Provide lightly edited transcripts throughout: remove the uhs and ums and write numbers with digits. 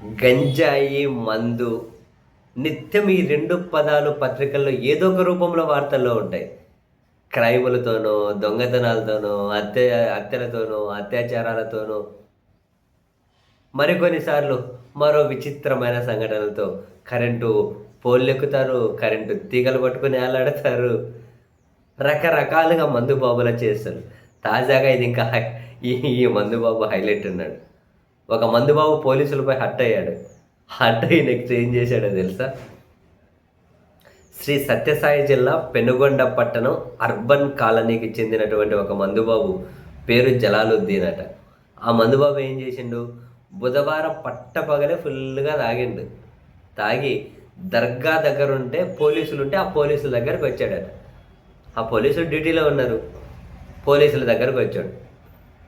గంజాయి, మందు నిత్యం ఈ 2 పదాలు పత్రికల్లో ఏదో ఒక రూపంలో వార్తల్లో ఉంటాయి. క్రైములతోనో, దొంగతనాలతోనో, హత్యలతోనో, అత్యాచారాలతోనో, మరికొన్ని సార్లు మరో విచిత్రమైన సంఘటనలతో కరెంటు పోల్లెక్కుతారు, కరెంటు తీగలు పట్టుకొని ఏలాడతారు. రకరకాలుగా మందు బాబులా చేస్తారు. తాజాగా ఇది ఇంకా ఈ ఈ మందు బాబు హైలైట్ ఉన్నాడు. ఒక మందు బాబు పోలీసులపై హర్ట్ అయ్యాడు. హర్ట్ అయ్యి నెక్స్ట్ ఏం చేశాడో తెలుసా? శ్రీ సత్యసాయి జిల్లా పెనుగొండ పట్టణం అర్బన్ కాలనీకి చెందినటువంటి ఒక మందుబాబు పేరు జలాలుద్దీన్ అట. ఆ మందుబాబు ఏం చేసిండు? బుధవారం పట్టపగలే ఫుల్గా తాగిండు. తాగి దర్గా దగ్గర ఉంటే పోలీసులు ఉంటే ఆ పోలీసుల దగ్గరకు వచ్చాడట. ఆ పోలీసులు డ్యూటీలో ఉన్నారు. పోలీసుల దగ్గరకు వచ్చాడు.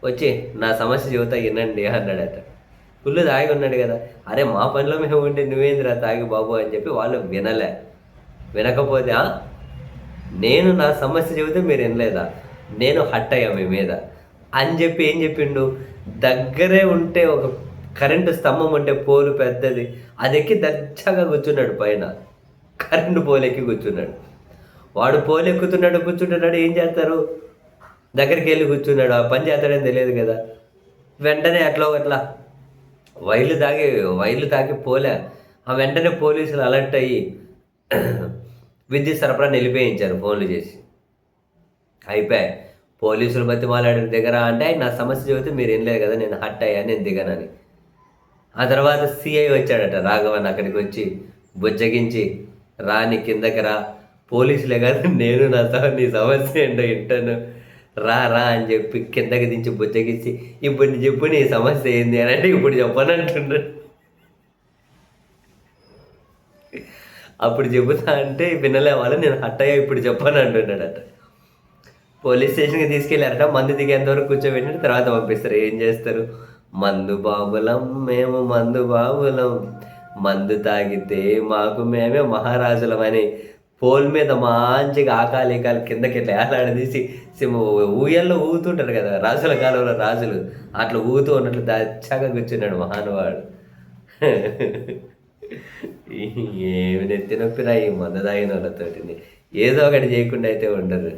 వచ్చి నా సమస్య చెబుతా వినండి అన్నాడట. ఫుల్ తాగి ఉన్నాడు కదా. అరే మా పనిలో మేము ఉంటే నువ్వేందిరా తాగి బాబు అని చెప్పి వాళ్ళు వినలే. వినకపోతే నేను నా సమస్య చెబితే మీరు వినలేదా, నేను హట్ అయ్యా మీ మీద అని చెప్పి ఏం చెప్పిండు? దగ్గరే ఉంటే ఒక కరెంటు స్తంభం ఉంటే పోలు పెద్దది, అది ఎక్కి దచ్చగా కూర్చున్నాడు పైన. కరెంటు పోలు ఎక్కి కూర్చున్నాడు. వాడు పోలు ఎక్కుతున్నాడు కూర్చుంటున్నాడు. ఏం చేస్తారు? దగ్గరికి వెళ్ళి కూర్చున్నాడు. ఆ పని చేస్తాడని తెలియదు కదా. వెంటనే అట్లా వైర్లు తాగి పోలే. ఆ వెంటనే పోలీసులు అలర్ట్ అయ్యి విద్యుత్ సరఫరా నిలిపేయించారు ఫోన్లు చేసి. అయిపోయాయి. పోలీసులు బతిమాలాడిన దగ్గర అంటే నా సమస్య చెబితే మీరు ఏం లేదు కదా, నేను హట్ అయ్యా, నేను దిగనని. ఆ తర్వాత సిఐ వచ్చాడట, రాఘవన్. అక్కడికి వచ్చి బుజ్జగించి రాని కిందకి రా, పోలీసులే కాదు నేను నీ సమస్య ఏంటో వింటాను, రా అని చెప్పి కిందకి దించి బుజ్జగించి ఇప్పుడు చెప్పు నీ సమస్య ఏంది అని అంటే ఇప్పుడు చెప్పను అంటున్నాడు. అప్పుడు చెబుతా అంటే వినలే వాళ్ళు, నేను హట్ అయ్యా ఇప్పుడు చెప్పను అంటున్నాడట. పోలీస్ స్టేషన్కి తీసుకెళ్ళారట. మందు దిగేంత వరకు కూర్చోబెట్టిన తర్వాత పంపిస్తారు. ఏం చేస్తారు? మందు బాబులం మేము, మందు బాబులం, మందు తాగితే మాకు మేమే మహారాజులం అని పోల్ మీద మంచిగా ఆకాలి కిందకి ఇట్లా ఏలాడదీసి ఊయల్లో ఊగుతుంటారు కదా రాజుల కాలంలో రాజులు, అట్లా ఊగుతూ ఉన్నట్లు దచ్చగా కూర్చున్నాడు మహానువాడు. ఏమి నెత్తి నొప్పిరా ఈ మందు తాగిన వాళ్ళతోటి. ఏదో ఒకటి చేయకుండా అయితే ఉండదు.